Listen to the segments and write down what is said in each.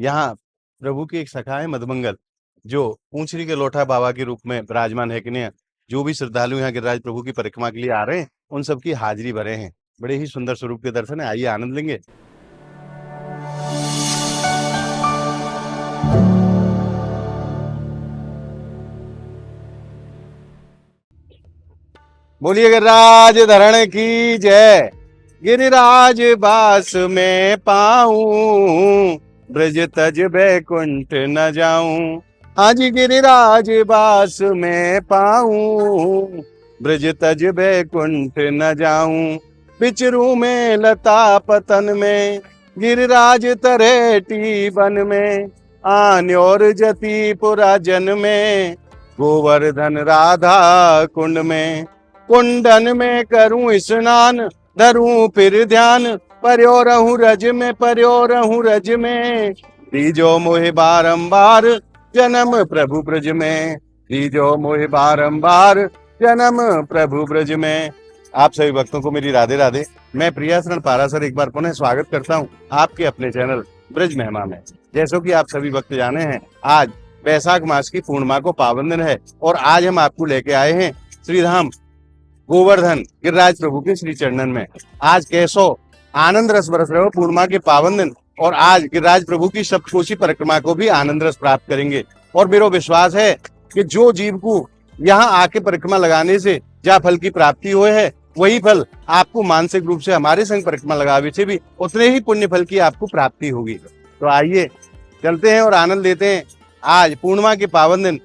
यहाँ प्रभु की एक सखा है मधुमंगल, जो पूंछरी के लोठा बाबा के रूप में विराजमान है कि नहीं। जो भी श्रद्धालु यहाँ गिरिराज प्रभु की परिक्रमा के लिए आ रहे हैं, उन सबकी हाजिरी भरे हैं। बड़े ही सुंदर स्वरूप के दर्शन है, आइए आनंद लेंगे। बोलिए गिरिराज धरण की जय। गिरिराज बास में पाऊं, ब्रज तज बैकुंठ न जाऊं। आज गिरिराज बास में पाऊं, ब्रज तज बैकुंठ न जाऊं। पिचरू में लता पतन में, गिरिराज तरेटी बन में। आन और जतिपुरा जन में, गोवर्धन राधा कुंड में। कुंडन में करूं स्नान, धरूं फिर ध्यान। पर्यो रहूं रज में, पर्यो रहूं रज में। दीजो मोहे बारंबार जन्म प्रभु ब्रज में। दीजो मोहे बारंबार जन्म प्रभु ब्रज में। आप सभी भक्तों को मेरी राधे राधे। मैं प्रियाशरण पाराशर एक बार पुनः स्वागत करता हूं आपके अपने चैनल ब्रज महिमा में। जैसो कि आप सभी भक्त जाने हैं, आज वैशाख मास की पूर्णिमा को पावन दिन है और आज हम आपको लेके आए हैं श्रीधाम गोवर्धन गिरिराज प्रभु के श्री चरणन में। आज कैसो आनंद रस बरस रहे हो पूर्णिमा के पावन दिन, और आज गिरिराज प्रभु की सप्तकोशी परिक्रमा को भी आनंद रस प्राप्त करेंगे। और मेरा विश्वास है कि जो जीव को यहाँ आके परिक्रमा लगाने से जहाँ फल की प्राप्ति हुए है, वही फल आपको मानसिक रूप से हमारे संग परिक्रमा लगावे से भी उतने ही पुण्य फल की आपको प्राप्ति होगी। तो आइए चलते हैं और आनंद लेते हैं आज पूर्णिमा के पावन दिन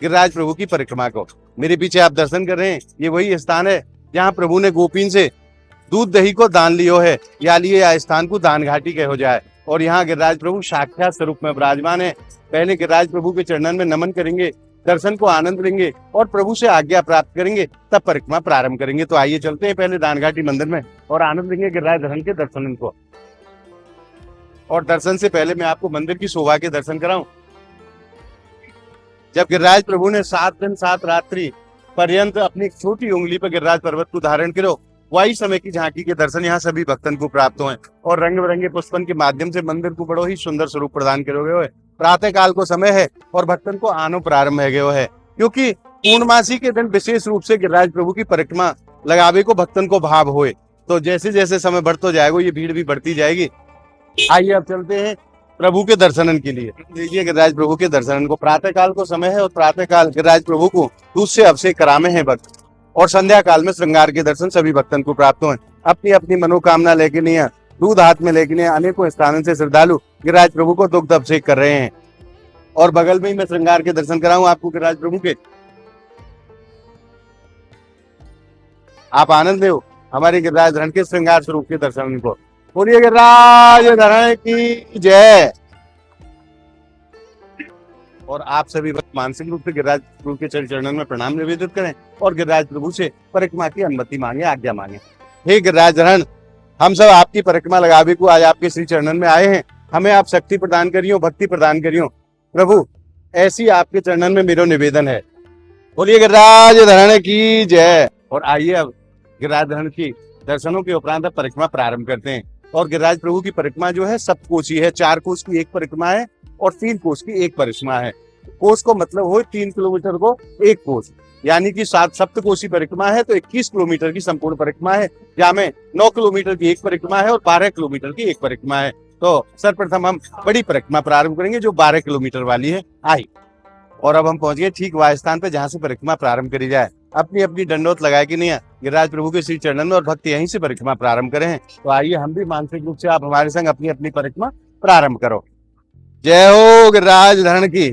गिरिराज प्रभु की परिक्रमा को। मेरे पीछे आप दर्शन कर रहे हैं, ये वही स्थान है जहाँ प्रभु ने गोपीन से दूध दही को दान लियो है, या लिए स्थान को दान घाटी कहो जाए। और यहाँ गिरिराज प्रभु साक्षात स्वरूप में विराजमान है। पहले गिरिराज प्रभु के चरणन में नमन करेंगे, दर्शन को आनंद लेंगे और प्रभु से आज्ञा प्राप्त करेंगे, तब परिक्रमा प्रारंभ करेंगे। तो आइए चलते हैं पहले दान घाटी मंदिर में और आनंद लेंगे गिरिराज धरण के दर्शन को। और दर्शन से पहले मैं आपको मंदिर की शोभा के दर्शन कराऊं। जब गिरिराज प्रभु ने 7 दिन 7 रात्रि पर्यंत अपनी छोटी उंगली पर गिरिराज पर्वत को धारण करो, वही समय की झांकी के दर्शन यहाँ सभी भक्तन को प्राप्त हुए और रंग बिरंगे पुष्पन के माध्यम से मंदिर को बड़ो ही सुंदर स्वरूप प्रदान करोगे हुए। प्रातः काल को समय है और भक्तन को आनो प्रारंभ है गयो है, क्योंकि पूर्णमासी के दिन विशेष रूप से गिरिराज प्रभु की परिक्रमा लगावे को भक्तन को भाव होए। तो जैसे जैसे समय बढ़ता जाएगा, ये भीड़ भी बढ़ती जाएगी। आइए अब चलते हैं प्रभु के दर्शनन के लिए। देखिए गिरिराज प्रभु के दर्शनन को प्रातः काल को समय है और प्रातः काल गिरिराज प्रभु को दूध से अभिषेक करामे हैं भक्त, और संध्या काल में श्रृंगार के दर्शन सभी भक्तन को प्राप्त हुए। अपनी अपनी मनोकामना लेके नहीं, दूध हाथ में लेके नहीं, अनेकों स्थानों से श्रद्धालु गिरिराज प्रभु को दुग्ध अभिषेक कर रहे हैं। और बगल में ही मैं श्रृंगार के दर्शन कराऊं आपको गिरिराज प्रभु के। आप आनंद लो हमारे गिरिराज धरण के श्रृंगार स्वरूप के दर्शन को। बोलिए गिरिराज धरण की जय। और आप सभी भक्त मानसिक रूप से गिरिराज प्रभु के चरणों में प्रणाम निवेदित करें और गिरिराज प्रभु से परिक्रमा की अनुमति मांगे, आज्ञा मांगे। हे गिरिराज धरण, हम सब आपकी परिक्रमा लगावे को आज आपके श्री चरणन में आए हैं। हमें आप शक्ति प्रदान करियो, भक्ति प्रदान करियो प्रभु, ऐसी आपके चरणन में मेरा निवेदन है। बोलिए गिरिराज धरण की जय। और आइए अब गिरिराज धरण की दर्शनों के उपरांत परिक्रमा प्रारंभ करते हैं। और गिरिराज प्रभु की परिक्रमा जो है सप्तकोशी है, 4 कोस की एक परिक्रमा है और 3 कोस की एक परिक्रमा है। कोस को मतलब हो 3 किलोमीटर को 1 कोस, यानी कि 7 सप्तकोशी परिक्रमा है तो 21 किलोमीटर की संपूर्ण परिक्रमा है, जहाँ में 9 किलोमीटर की एक परिक्रमा है और 12 किलोमीटर की एक परिक्रमा है। तो सर्वप्रथम हम बड़ी परिक्रमा प्रारंभ करेंगे जो 12 किलोमीटर वाली है। आई और अब हम पहुंच गए ठीक वह स्थान पे जहाँ से परिक्रमा प्रारंभ करी जाए। अपनी अपनी दंडोत लगाए कि नहीं गिरिराज प्रभु के श्री चरणन में और भक्त यहीं से परिक्रमा प्रारंभ करें। तो आइए हम भी मानसिक रूप से आप हमारे संग अपनी अपनी परिक्रमा प्रारंभ करो। जय हो गिरिराज धरण की।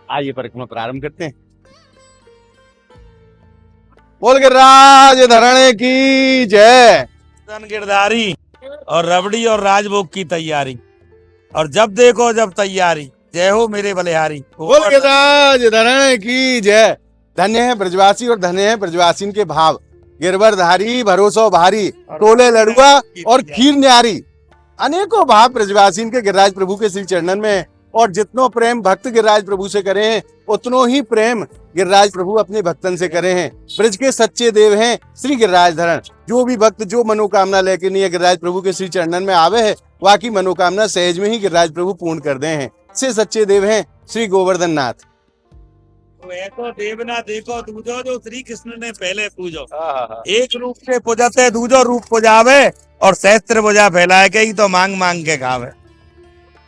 आइए परिक्रमा प्रारंभ करते हैं। बोल गिरिराज धरण की जय। गिरधारी और रबड़ी और राजभोग की तैयारी, और जब देखो जब तैयारी, जय हो मेरे बलिहारी। बोल गिरिराज धरण की जय। धन्य है ब्रजवासी और धन्य है ब्रजवासीन के भाव। गिरवरधारी भरोसो भारी, टोले लड़ुआ और खीर न्यारी। अनेकों भाव ब्रजवासीन के गिरिराज प्रभु के श्री चरणन में और जितनो प्रेम भक्त गिरिराज प्रभु से करे हैं उतनो ही प्रेम गिरिराज प्रभु अपने भक्तन से करे हैं। ब्रज के सच्चे देव हैं श्री गिरिराज धरण। जो भी भक्त जो मनोकामना लेके नहीं है गिरिराज प्रभु के श्री चरणन में आवे है, वाकी मनोकामना सहज में ही गिरिराज प्रभु पूर्ण कर दे हैं। से सच्चे देव हैं श्री गोवर्धन नाथ। तो ऐसो देवना देखो दूजो जो श्री कृष्ण ने पहले पूजो। एक रूप से पूजते दूजो रूप पूजावे और सहस्त्र पूजा फैलाए के ही तो मांग मांग के खावे।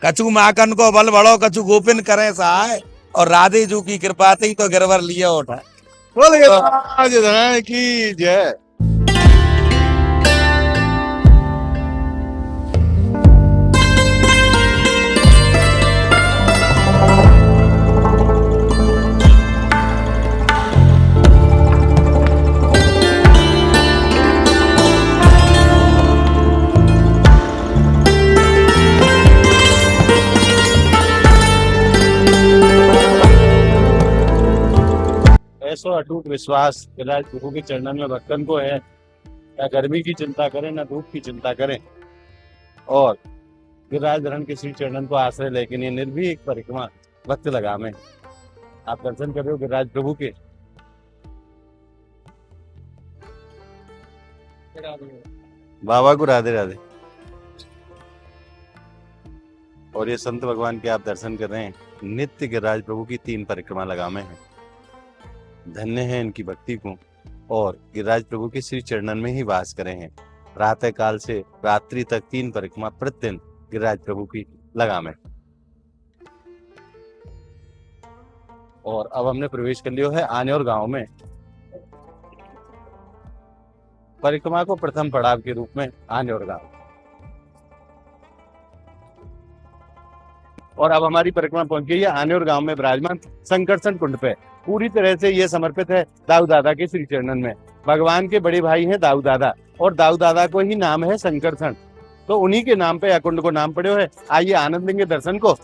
कछु माकन को बल बढ़ो कछु गोपिन करे सहाय और राधे जू की कृपा ही तो गिरवर लिया उठा। बोल गिरिराज धरण की जय। ऐसो अटूट विश्वास गिरिराज प्रभु के चरणन में भक्तन को है, ना गर्मी की चिंता करें ना धूप की चिंता करें और गिरिराज धरण के श्री चरणन को आश्रय लेकिन ये निर्भीक परिक्रमा भक्त लगा में आप दर्शन कर रहे हो गिरिराज प्रभु के। बाबा को राधे राधे। और ये संत भगवान के आप दर्शन कर रहे हैं, नित्य गिरिराज प्रभु की 3 परिक्रमा लगामे हैं। धन्य है इनकी भक्ति को और गिरिराज प्रभु के श्री चरणन में ही वास करे हैं। प्रातः काल से रात्रि तक 3 परिक्रमा प्रतिदिन गिरिराज प्रभु की लगामे। और अब हमने प्रवेश कर लिया है आनेर गांव में। परिक्रमा को प्रथम पड़ाव के रूप में आनेर गांव। और अब हमारी परिक्रमा पहुंच गई है आनेर गांव में विराजमान संकर्षण कुंड पे। पूरी तरह से ये समर्पित है दाऊ दादा के श्री चरणन में। भगवान के बड़े भाई हैं दाऊ दादा और दाऊ दादा को ही नाम है संकर्षण, तो उन्हीं के नाम पे अकुंड को नाम पड़े है। आइए आनंद लेंगे दर्शन को।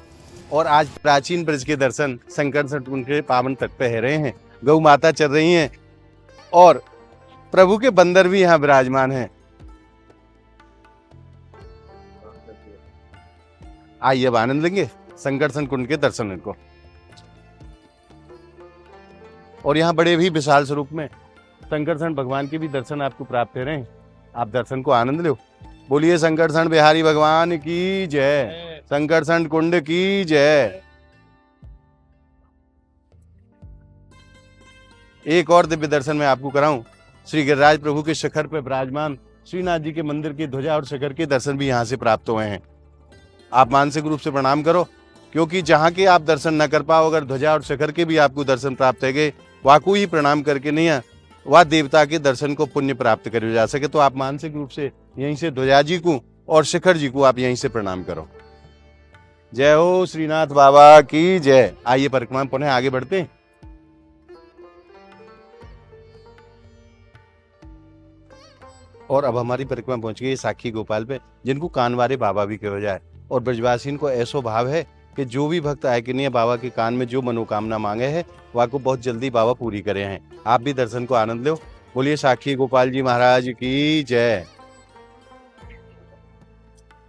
और आज प्राचीन ब्रज के दर्शन संकर्षण कुंड के पावन तट पे है रहे हैं। गौ माता चल रही हैं और प्रभु के बंदर भी यहाँ विराजमान हैं। आइए अब आनंद लेंगे संकर्षण कुंड के दर्शन को। और यहाँ बड़े भी विशाल स्वरूप में संकर्षण भगवान के भी दर्शन आपको प्राप्त हो रहे हैं। आप दर्शन को आनंद लो। बोलिए संकर्षण बिहारी भगवान की जय, संकर्षण कुंड की जय। एक और दिव्य दर्शन मैं आपको कराऊं। श्री गिरिराज प्रभु के शिखर पर विराजमान श्रीनाथ जी के मंदिर की ध्वजा और शिखर के दर्शन भी यहाँ से प्राप्त हुए हैं। आप मानसिक रूप से प्रणाम करो, क्योंकि जहाँ के आप दर्शन न कर पाओ, अगर ध्वजा और शिखर के भी आपको दर्शन प्राप्त है गए, वाकू ही प्रणाम करके नहीं है वह देवता के दर्शन को पुण्य प्राप्त कर जा सके, तो आप मानसिक रूप से यहीं से ध्वजा जी को और शिखर जी को आप यहीं से प्रणाम करो। जय हो श्रीनाथ बाबा की जय। आइए परिक्रमा पुनः आगे बढ़ते हैं। और अब हमारी परिक्रमा पहुंच गई साखी गोपाल पे, जिनको कानवारे बाबा भी कहा जाए। और ब्रजवासियों को ऐसो भाव है कि जो भी भक्त आए कि नहीं बाबा के कान में जो मनोकामना मांगे है वह को बहुत जल्दी बाबा पूरी करे हैं। आप भी दर्शन को आनंद लो। बोलिए साखी गोपाल जी महाराज की जय,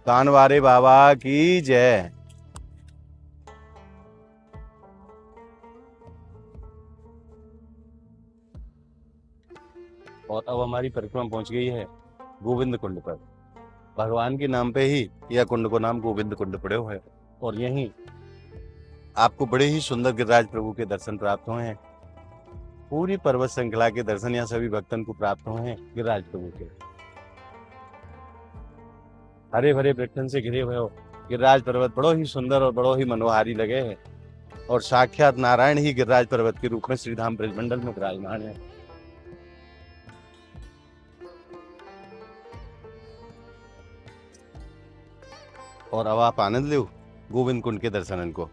कानवारे बाबा की जय। और अब हमारी परिक्रमा पहुंच गई है गोविंद कुंड पर। भगवान के नाम पे ही यह कुंड को नाम गोविंद कुंड पड़े हुए है। और यहीं आपको बड़े ही सुंदर गिरिराज प्रभु के दर्शन प्राप्त हुए हैं। पूरी पर्वत श्रृंखला के दर्शन यहाँ सभी भक्तन को प्राप्त हुए हैं गिरिराज प्रभु के। हरे भरे वृक्षन से घिरे हुए हो गिरिराज पर्वत बड़ो ही सुंदर और बड़ो ही मनोहारी लगे है। और साक्षात नारायण ही गिरिराज पर्वत के रूप में श्रीधाम ब्रजमंडल में विराजमान है। और अब आप आनंद लो गोविंद कुंड के दर्शनन को।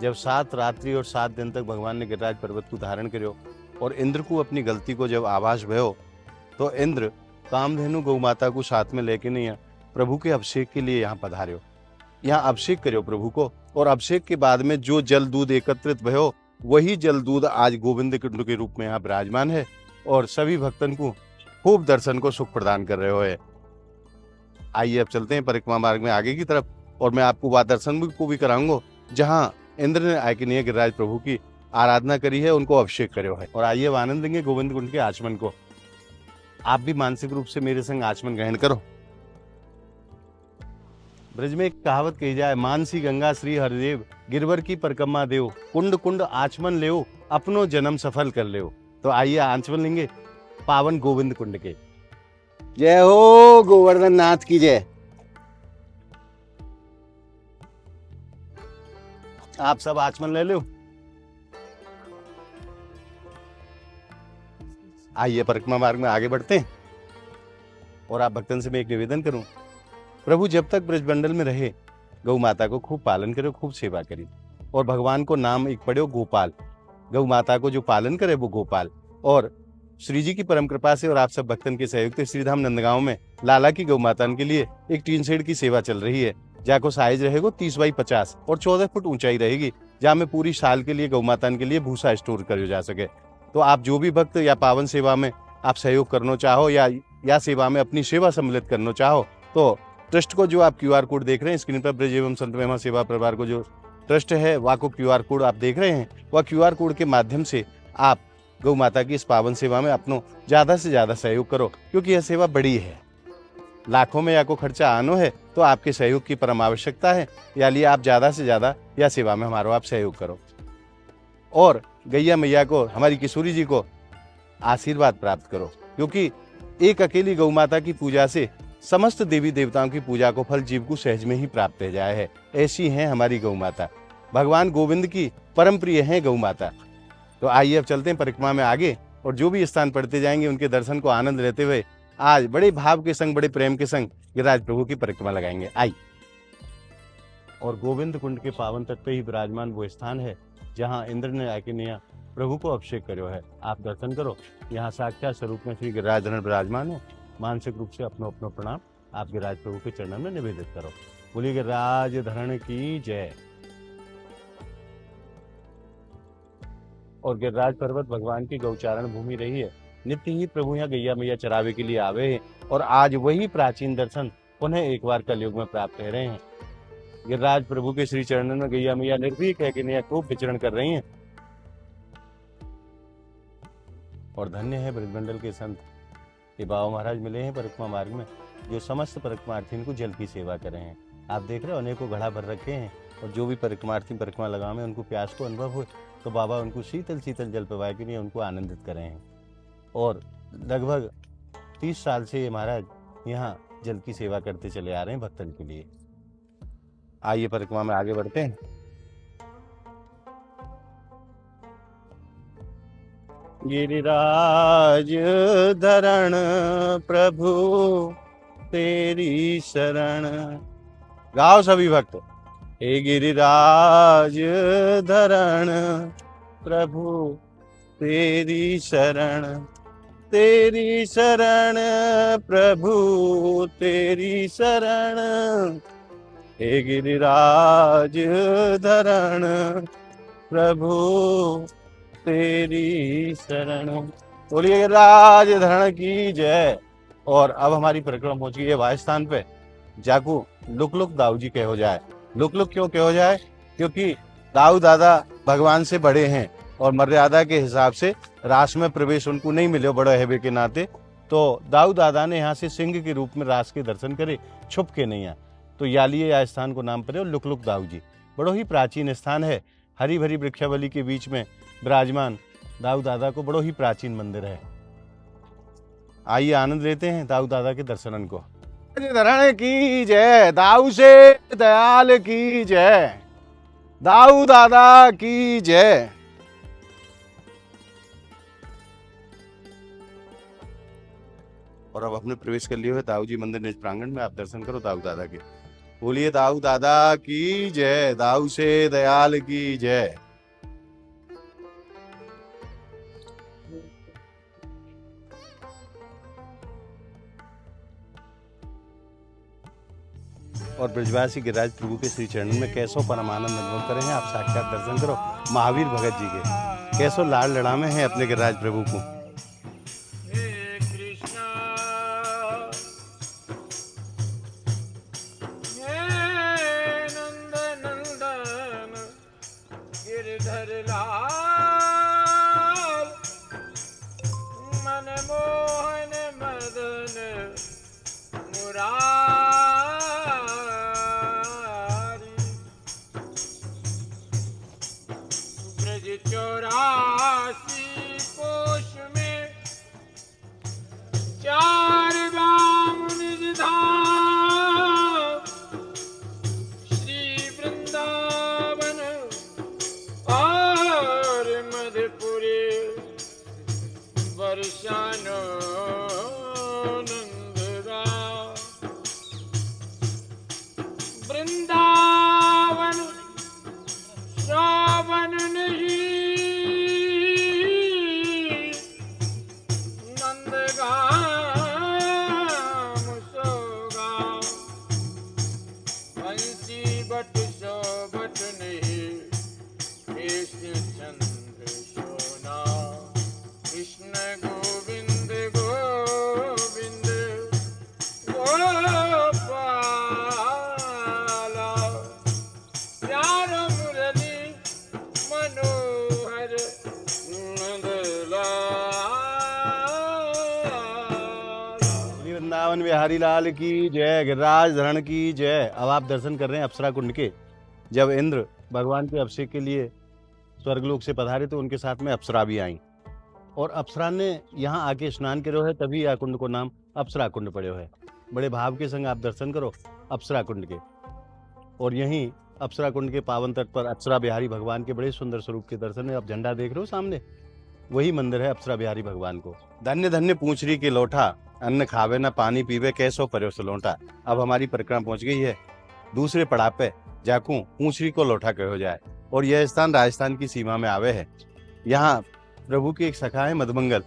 जब 7 रात्रि और 7 दिन तक भगवान ने गिरिराज पर्वत को धारण करो और इंद्र को अपनी गलती को जब आभास भयो, तो इंद्र कामधेनु गौ माता को साथ में लेके नहीं है प्रभु के अभिषेक के लिए यहाँ पधार्यो। यहाँ अभिषेक करो प्रभु को। और अभिषेक के बाद में जो जल दूध एकत्रित भयो, वही जल दूध आज गोविंद कुंड के रूप में यहाँ विराजमान है और सभी भक्तन को खूब दर्शन को सुख प्रदान कर रहे हो है। आइए अब चलते हैं परिक्रमा मार्ग में आगे की तरफ, और मैं आपको वह दर्शन को भी कराऊंगा जहाँ इंद्र ने आयकनीय गिरिराज प्रभु की आराधना करी है, उनको अभिषेक करे है। और आइए अब आनंद लेंगे गोविंद कुंड के आचमन को। आप भी मानसिक रूप से मेरे संग आचमन ग्रहण करो। ब्रज में एक कहावत कही जाए, मानसी गंगा श्री हरिदेव गिरवर की परिक्रमा देव, कुंड कुंड आचमन लेओ अपनो जन्म सफल कर लेओ। तो आइए आचमन लेंगे पावन गोविंद कुंड के। जय हो गोवर्धन नाथ की जय। आप सब आचमन ले लो। आइए परिक्रमा मार्ग में आगे बढ़ते हैं। और आप भक्तन से मैं एक निवेदन करूं, प्रभु जब तक ब्रजमंडल में रहे गौ माता को खूब पालन करो, खूब सेवा करी, और भगवान को नाम एक पढ़ो गोपाल। गौ माता को जो पालन करे वो गोपाल। और श्री जी की परम कृपा से और आप सब भक्तन के सहयोग से श्रीधाम नंदगांव में लाला की गौ माता के लिए एक टीन शेड की सेवा चल रही है, जाको साइज रहेगा 30 बाई 50 और 14 फुट ऊंचाई रहेगी, जहाँ में पूरी साल के लिए गौ माता के लिए भूसा स्टोर करो जा सके। तो आप जो भी भक्त या पावन सेवा में आप सहयोग करना चाहो या सेवा में अपनी सेवा सम्मिलित करना चाहो, तो ट्रस्ट को जो आप क्यूआर कोड देख रहे हैं स्क्रीन पर, ब्रज एवं संत महिमा सेवा परिवार को जो ट्रस्ट है वहाँ को क्यूआर कोड आप देख रहे हैं, वह क्यूआर कोड के माध्यम से आप गौ माता की इस पावन सेवा में अपनो ज्यादा से ज्यादा सहयोग करो, क्योंकि यह सेवा बड़ी है। लाखों में या को खर्चा आनो है, तो आपके सहयोग की परम आवश्यकता है। या लिए आप ज्यादा से ज्यादा यह सेवा में हमारा आप सहयोग करो, और गैया मैया को, हमारी किशोरी जी को आशीर्वाद प्राप्त करो, क्योंकि एक अकेली गौ माता की पूजा से समस्त देवी देवताओं की पूजा को फल जीव को सहज में ही प्राप्त हो जाए है। ऐसी है हमारी गौ माता, भगवान गोविंद की परम प्रिय है गौ माता। तो आइए अब चलते हैं परिक्रमा में आगे, और जो भी स्थान पढ़ते जाएंगे उनके दर्शन को आनंद लेते हुए आज बड़े भाव के संग, बड़े प्रेम के संग गिरिराज प्रभु की परिक्रमा लगाएंगे। आई और गोविंद कुंड के पावन तट पे ही विराजमान वो स्थान है जहाँ इंद्र ने आयकनीय प्रभु को अभिषेक करो है। आप दर्शन करो, यहाँ साक्षात स्वरूप में श्री गिरिराज धरण विराजमान है। मानसिक रूप से अपनो अपनो प्रणाम आप गिरिराज प्रभु के चरणों में निवेदित करो। बोलिए गिरिराज धरण की जय। और गिरिराज पर्वत भगवान की गौचारण भूमि रही है। नित्य ही प्रभु यहाँ गैया मैया चरावे के लिए आवे हैं, और आज वही प्राचीन दर्शन पुनः एक बार कलयुग में प्राप्त हो रहे हैं। गिरिराज प्रभु के श्री चरणों में गैया मैया निर्भीक है कि नहीं खूब विचरण कर रही हैं। और धन्य है ब्रजमंडल के संत ये बाबा महाराज मिले हैं परिक्रमा मार्ग में, जो समस्त परिक्रमार्थियों को जल की सेवा कर रहे हैं। आप देख रहे हो अनेकों घड़ा भर रखे हैं, और जो भी परिक्रमार्थी परिक्रमा लगावे उनको प्यास को अनुभव हो तो बाबा उनको शीतल शीतल जल पिवाए के लिए उनको आनंदित कर रहे हैं। और लगभग 30 साल से ये महाराज यहाँ जल की सेवा करते चले आ रहे हैं भक्तन के लिए। आइए परिक्रमा में आगे बढ़ते हैं। गिरिराज धरण प्रभु तेरी शरण। गाओ सभी भक्त। हे गिरिराज धरण प्रभु तेरी शरण, तेरी शरण प्रभु तेरी शरण। हे गिरिराज धरण प्रभु तेरी शरण। बोलिए गिरिराज धरण की जय। और अब हमारी परिक्रमा पहुंच गई है वाह स्थान पे, जाकू लुक लुक दाऊ जी कहो जाए। लुक लुक क्यों कहो जाए? क्योंकि दाऊ दादा भगवान से बड़े हैं, और मर्यादा के हिसाब से रास में प्रवेश उनको नहीं मिले बड़े हैबे के नाते, तो दाऊ दादा ने यहाँ से सिंह के रूप में रास के दर्शन करे, छुप के नहीं आए। तो यालिए या स्थान को नाम पड़े लुक लुक दाऊ जी। बड़ो ही प्राचीन स्थान है, हरी भरी वृक्षावली के बीच में विराजमान दाऊ दादा को बड़ो ही प्राचीन मंदिर है। आइए आनंद लेते हैं दाऊ दादा के दर्शनन को। धरण की जय, दाऊ से दयाल की जय, दाऊ दादा की जय। और अब अपने प्रवेश कर लिया है दाऊ जी मंदिर निज प्रांगण में। आप दर्शन करो दाऊ दादा के। बोलिए दाऊ दादा की जय, दाऊ से दयाल की जय। और ब्रजवासी गिरिराज प्रभु के श्री चरणों में कैसो परम आनंद अनुभव करे हैं। आप साक्षात दर्शन करो महावीर भगत जी के, कैसो लाड़ लड़ामे हैं अपने गिरिराज प्रभु को। ब्रज 84 कोश में 4 गाम निज धाम, श्री वृंदावन और मधुपुरी वर्षानो वृंदावन श्रावण नहीं, नंदगाम सोगा, बंसी बट सोबत नहीं, कृष्ण चंद्र सोना, कृष्ण गोविंद गोविंद गोपाला, प्यार मुरली मनोहर नंदलाल। वृंदावन बिहारी लाल की जय, गिरिराज धरण की जय। अब आप दर्शन कर रहे हैं अप्सरा कुंड के। जब इंद्र भगवान के अभिषेक के लिए स्वर्गलोक से पधारे तो उनके साथ में अप्सरा भी आई, और अप्सरा ने यहाँ आके स्नान करो है, तभी यह कुंड को नाम अप्सरा कुंड पड़े है। बड़े भाव के संग आप दर्शन करो अप्सरा कुंड के। और यहीं अप्सरा कुंड के पावन तट पर अप्सरा बिहारी भगवान के बड़े सुंदर स्वरूप के दर्शन है। आप झंडा देख रहे हो सामने, वही मंदिर है अप्सरा बिहारी भगवान को। धन्य धन्य पूंछरी के लोटा, अन्न खावे न पानी पीवे, कैसो पर्यो लोटा। अब हमारी परिक्रमा पहुंच गई है दूसरे पड़ाव पे, जाकू पूंछरी को लोटा कहो जाए। और यह स्थान राजस्थान की सीमा में आवे है। यहाँ प्रभु की एक सखा है मधुमंगल,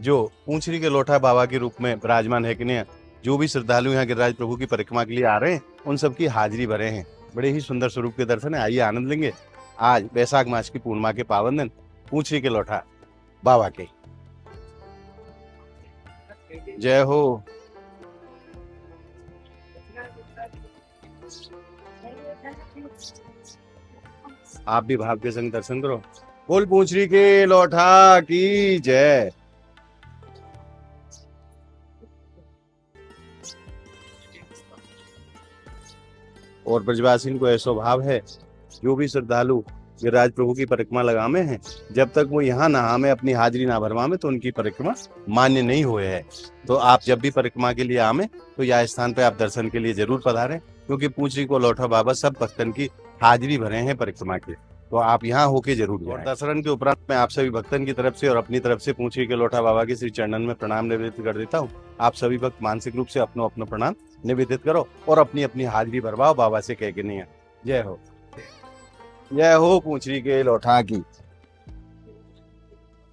जो पूंछरी के लोटा बाबा के रूप में विराजमान है। कि जो भी श्रद्धालु यहाँ गिरिराज प्रभु की परिक्रमा के लिए आ रहे हैं, उन सबकी हाजिरी भरे हैं। बड़े ही सुंदर स्वरूप के दर्शन है। आइए आनंद लेंगे आज वैशाख मास की पूर्णिमा के पावन दिन पूंछरी के लोटा बाबा के। जय हो। आप भी भाव के संग दर्शन करो। बोल पूंछरी के लोटा की जय। और ब्रजवासी को ऐसा भाव है, जो भी श्रद्धालु गिरिराज प्रभु की परिक्रमा लगामे हैं, जब तक वो यहाँ नहा में अपनी हाजिरी ना भरवामे तो उनकी परिक्रमा मान्य नहीं हुए है। तो आप जब भी परिक्रमा के लिए आमे तो यह स्थान पे आप दर्शन के लिए जरूर पधारें, क्योंकि पूंछरी को लोटा बाबा सब भक्तन की हाजिरी भरे हैं परिक्रमा के। तो आप यहाँ होके जरूर जाएं। दर्शन के उपरांत मैं आप सभी भक्तन की तरफ से और अपनी तरफ से पूंछरी के लोटा बाबा के श्री चरणन में प्रणाम निवेदित कर देता हूँ। आप सभी भक्त मानसिक रूप से अपनो अपना प्रणाम निवेदित करो और अपनी अपनी हाजिरी भरवाओ बाबा से कह के नहीं। जय हो। जय हो पूंछरी के लोटा की।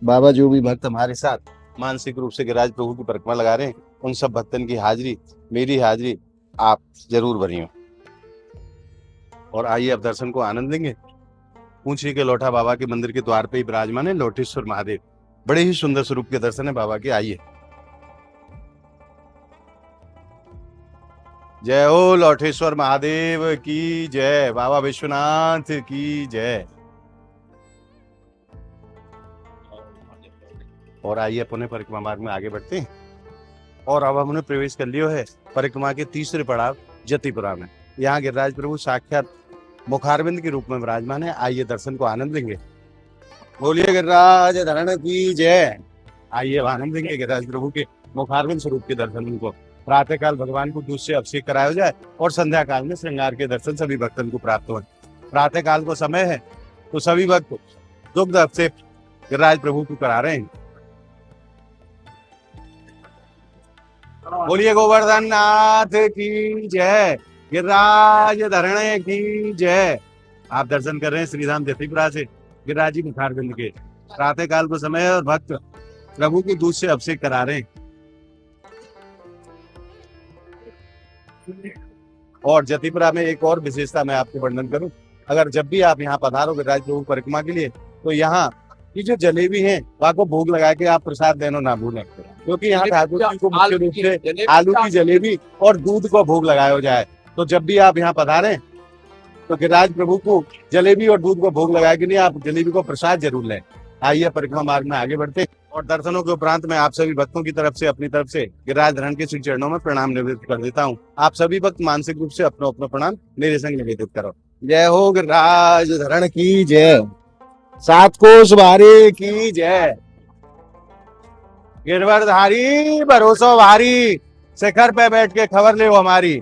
बाबा जो भी भक्त हमारे साथ मानसिक रूप से गिरिराज प्रभु की परिक्रमा लगा रहे हैं, उन सब भक्तन की हाजिरी, मेरी हाजिरी आप जरूर भरियो। और आइए अब दर्शन को आनंद लेंगे। पूंछरी के लोटा बाबा के मंदिर के द्वार पे ही विराजमान है लोटेश्वर महादेव। बड़े ही सुंदर स्वरूप के दर्शन है बाबा के। आइए। जय हो लोटेश्वर महादेव की जय। बाबा विश्वनाथ की जय। और आइए अपने परिक्रमा मार्ग में आगे बढ़ते हैं। और अब हमने प्रवेश कर लियो है परिक्रमा के तीसरे पड़ाव जतिपुरा में। यहाँ गिरिराज प्रभु साक्षात मुखारविंद के रूप में विराजमान है। आइए दर्शन को आनंद लेंगे। बोलिए गिरिराज धरण की जय। आइए आनंद लेंगे गिरिराज प्रभु के मुखारविंद स्वरूप के दर्शन को। प्रातः काल भगवान को दूध से अभिषेक कराया जाए और संध्या काल में श्रृंगार के दर्शन सभी भक्तों को प्राप्त हो। प्रातः काल को समय है तो सभी भक्त दुग्ध अभिषेक गिरिराज प्रभु को करा रहे हैं। बोलिए गोवर्धन नाथ की जय। गिरिराज धरण की जय। आप दर्शन कर रहे हैं श्रीधाम जतिपुरा से गिरिराज जी मुखारविंद के। प्रातः काल को समय है और भक्त प्रभु के दूध से अभिषेक करा रहे हैं। और जतिपुरा में एक और विशेषता मैं आपको वर्णन करूं, अगर जब भी आप यहाँ पधारो गिरिराज प्रभु परिक्रमा के लिए, तो यहाँ की जो जलेबी है वहाँ को भोग लगा के आप प्रसाद देना ना भूलें, क्योंकि यहाँ ठाकुर जी को मुख्य रूप से आलू की जलेबी और दूध को भोग लगाया जाए। तो जब भी आप यहाँ पधारें तो गिरिराज प्रभु को जलेबी और दूध को भोग लगाए कि नहीं, आप जलेबी को प्रसाद जरूर लें। आइए परिक्रमा मार्ग में आगे बढ़ते। और दर्शनों के उपरांत मैं आप सभी भक्तों की तरफ से अपनी तरफ से गिरिराज धरण के श्री चरणों में प्रणाम निवेदित कर देता हूँ। आप सभी भक्त मानसिक रूप से अपना अपना प्रणाम मेरे संग निवेदित करो। जय हो गिरिराज धरण की जय। सात कोस भारी की जय। गिरवरधारी भरोसा भारी, शिखर पे बैठ के खबर ले हमारी।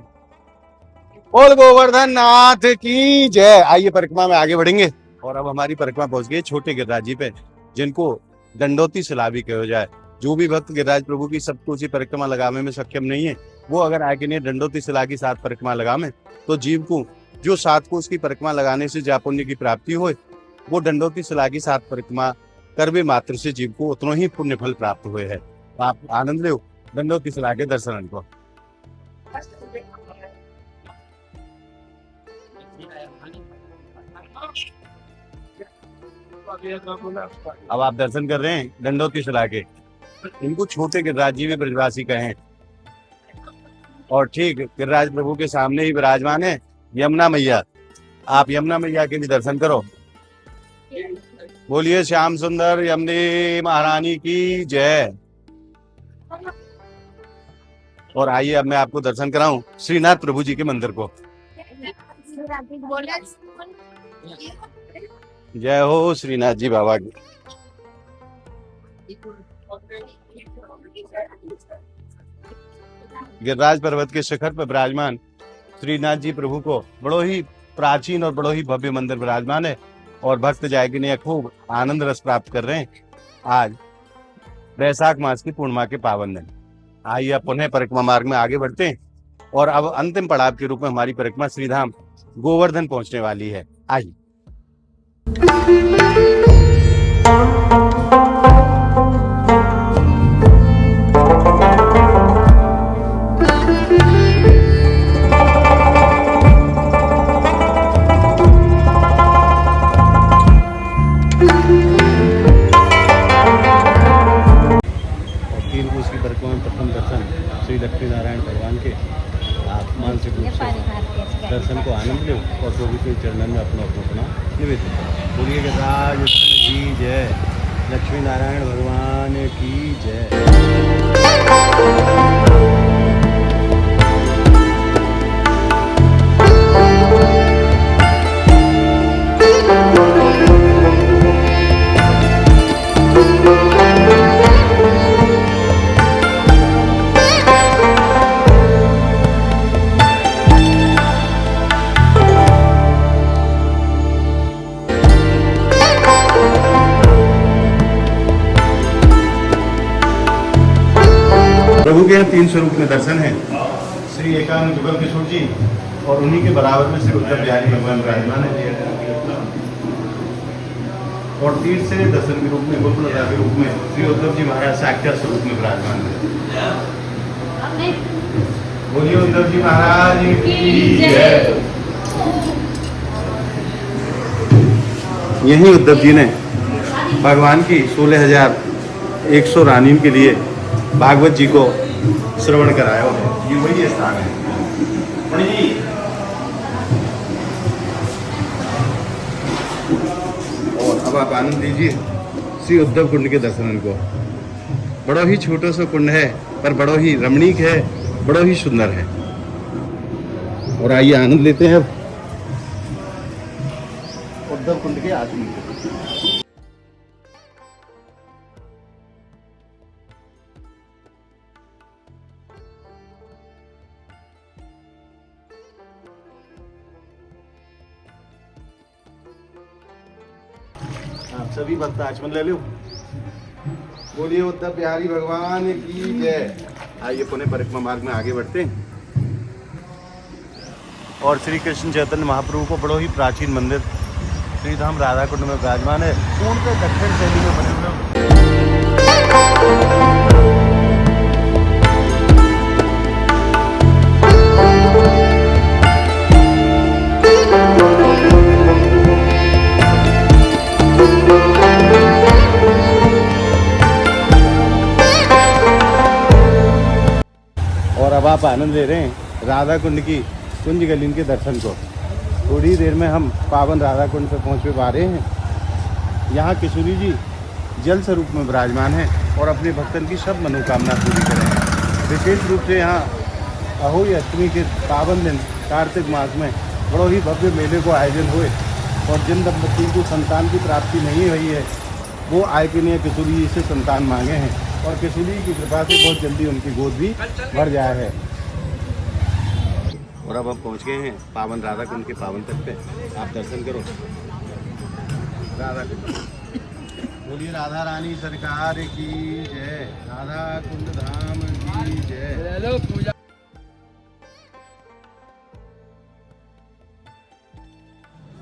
बोल गोवर्धन नाथ की जय। आइए परिक्रमा में आगे बढ़ेंगे और अब हमारी परिक्रमा पहुंच गई छोटे गिरिराज जी पे, जिनको दंडोती शिला भी कहा जाए। जो भी भक्त गिरिराज प्रभु की सप्तकोसी परिक्रमा लगाने में सक्षम नहीं है, वो अगर आके नहीं दंडोती शिला की 7 परिक्रमा लगावे तो जीव को जो 7 कोस की परिक्रमा लगाने से जा पुण्य की प्राप्ति हो, वो दंडोती शिला की 7 परिक्रमा करवे मात्र से जीव को उतना ही पुण्य फल प्राप्त हुए है। आप आनंद लो दंडोती शिला के दर्शन को। अब आप दर्शन कर रहे हैं दंडोती शिला के। इनको छोटे गिरिराज जी भी ब्रजवासी कहें और ठीक गिरिराज प्रभु के सामने ही विराजमान है यमुना मैया। आप यमुना मैया के भी दर्शन करो। बोलिए श्याम सुंदर यमुनी महारानी की जय। और आइए अब मैं आपको दर्शन कराऊं श्रीनाथ प्रभु जी के मंदिर को। जय हो श्रीनाथ जी बाबा की। गिरिराज पर्वत के शिखर पर विराजमान श्रीनाथ जी प्रभु को बड़ो ही प्राचीन और बड़ो ही भव्य मंदिर विराजमान है और भक्त जाएगी ने खूब आनंद रस प्राप्त कर रहे हैं। आज वैशाख मास की पूर्णिमा के पावन दिन। आइए अब पुनः परिक्रमा मार्ग में आगे बढ़ते हैं और अब अंतिम पड़ाव के रूप में हमारी परिक्रमा श्रीधाम गोवर्धन पहुंचने वाली है। आइए। प्रथम दर्शन श्री लक्ष्मी नारायण भगवान के आप मानसिक रूप से दर्शन को आनंद लो और प्रभु के चरणों में अपना अपना निवेदन करो। बोलिए गिरिराज की जय, लक्ष्मी नारायण भगवान की जय। प्रभु के यहाँ 3 स्वरूप में दर्शन है। श्री एकांत जुगल किशोर जी और उन्हीं के बराबर में श्री उद्धव बिहारी भगवान विराजमान है और तीर्थ से दर्शन के रूप में गोकुलता के रूप में श्री उद्धव जी महाराज साक्षात स्वरूप में विराजमान है। बोलिए उद्धव जी महाराज की जय। यही उद्धव जी ने भगवान की 16,100 रानियों के लिए भागवत जी को श्रवण कराया है। ये वही स्थान है। और अब आप आनंद लीजिए श्री उद्धव कुंड के दर्शन को। बड़ा ही छोटा सा कुंड है पर बड़ा ही रमणीक है, बड़ा ही सुंदर है। और आइए आनंद लेते हैं अब उद्धव कुंड के आगमन को। आप सभी भक्त आचमन ले लो। बोलिए उद्धव बिहारी भगवान की जय। आइए पुनः परिक्रमा मार्ग में आगे बढ़ते हैं और श्री कृष्ण चैतन्य महाप्रभु को बड़ो ही प्राचीन मंदिर श्रीधाम राधा कुंड में विराजमान है। पूर्णतः दक्षिण शैली में बने हुए और अब आप आनंद ले रहे हैं राधा कुंड की कुंज गलीन के दर्शन को। थोड़ी देर में हम पावन राधा कुंड पर पहुँच पा रहे हैं। यहाँ किशोरी जी जल स्वरूप में विराजमान है और अपने भक्तन की सब मनोकामना पूरी करें। विशेष रूप से यहाँ अहोई अष्टमी के पावन दिन कार्तिक मास में बड़ो ही भव्य मेले को आयोजन हुए और जिन दंपति को संतान की प्राप्ति नहीं हुई है वो आए कि नहीं किशोरी जी से संतान मांगे हैं और किशोरी की कृपा से बहुत जल्दी उनकी गोद भी भर जाए है। और अब हम पहुंच गए हैं पावन राधा कुंड के पावन तट पे। आप दर्शन करो राधा कुंड। बोलिए राधा रानी सरकार की जय, राधा कुंड धाम की जय।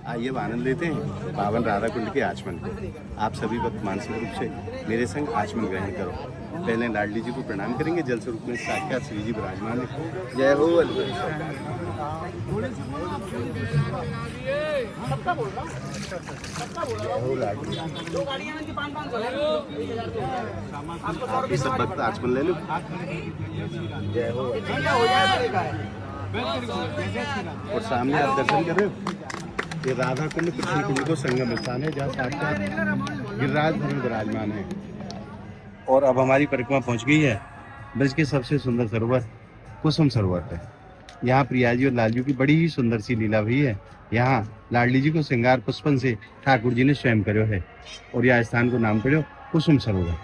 आइए अब आनंद लेते हैं पावन राधा कुंड के आचमन को। आप सभी भक्त मानसिक रूप से मेरे संग आचमन ग्रहण करो। पहले लाडली जी को प्रणाम करेंगे। जल स्वरूप में साक्षात श्री जी विराजमान है। जय हो आपके सब भक्त आचमन ले लो। जय हो। और सामने आप दर्शन कर रहे हो ये राधा कुंड कृष्ण कुंड को संगम स्थान है जहाँ साक्षात गिरिराज धरण विराजमान है। और अब हमारी परिक्रमा पहुंच गई है ब्रज के सबसे सुंदर सरोवर कुसुम सरोवर पे। यहाँ प्रिया जी और लालजू की बड़ी ही सुंदर सी लीला हुई है। यहाँ लाडली जी को श्रृंगार पुष्पन से ठाकुर जी ने स्वयं कर्यो है और यह स्थान को नाम पड़ो कुसुम सरोवर।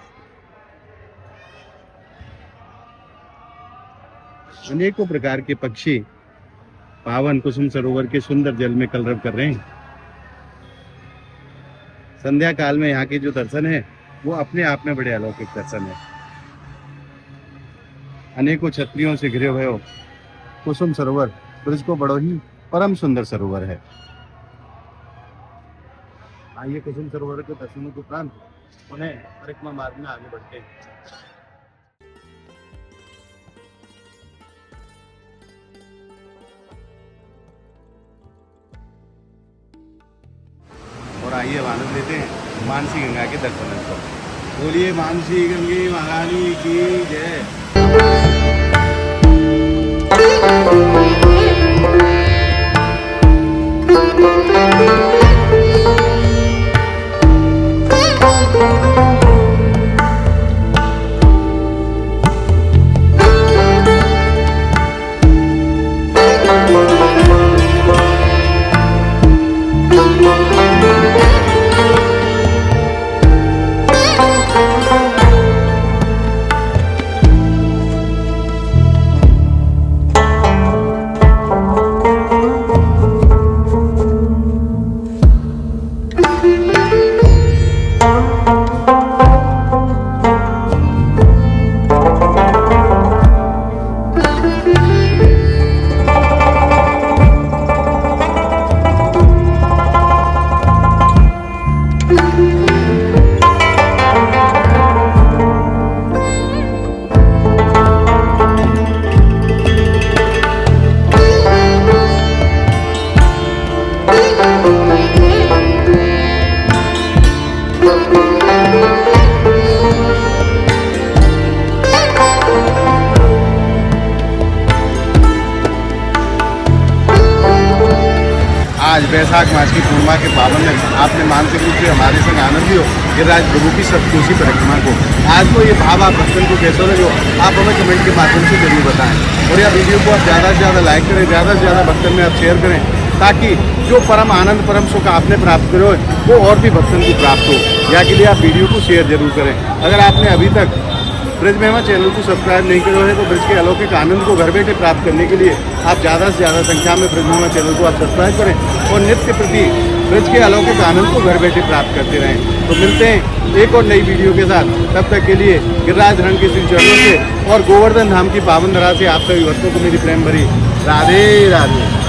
अनेकों प्रकार के पक्षी पावन कुसुम सरोवर के सुंदर जल में कलरव कर रहे हैं। संध्या काल में यहाँ के जो दर्शन है वो अपने आप में बड़े अलौकिक दर्शन है। अनेकों छतरियों से घिरे हुए कुसुम सरोवर ब्रज को बड़ो ही परम सुंदर सरोवर है। आइए कुसुम सरोवर के दर्शनों के उपरांत उन्हें परिक्रमा मार्ग में आगे बढ़ते हैं। और आइए अब आनंद लेते हैं मानसी गंगा के दर्शन को। बोलिए मानसी गंगे महारानी की जय। आज वैशाख मास की पूर्णिमा के पावन में आपने मानसिक रूप से हमारे संग आनंद लियो गिरिराज प्रभु की सप्तकोशी परिक्रमा को। आज को ये भाव आप भक्तों को कैसे लगे आप हमें कमेंट के माध्यम से जरूर बताएं। और यह वीडियो को आप ज़्यादा से ज़्यादा लाइक करें, ज़्यादा से ज़्यादा भक्तों में आप शेयर करें ताकि जो परम आनंद परम सुख आपने प्राप्त करो वो और भी भक्तों को प्राप्त हो। या के लिए आप वीडियो को शेयर जरूर करें। अगर आपने अभी तक ब्रज महिमा चैनल को सब्सक्राइब नहीं करो है तो ब्रज के अलौकिक आनंद को घर बैठे प्राप्त करने के लिए आप ज़्यादा से ज़्यादा संख्या में ब्रज महिमा चैनल को आप सब्सक्राइब करें और नित्य प्रति ब्रज के अलौकिक आनंद को घर बैठे प्राप्त करते रहें। तो मिलते हैं एक और नई वीडियो के साथ। तब तक के लिए गिरिराज धरण के श्री चरणों से और गोवर्धन धाम की पावन धरा से आप सभी भक्तों को मेरी प्रेम भरी राधे राधे।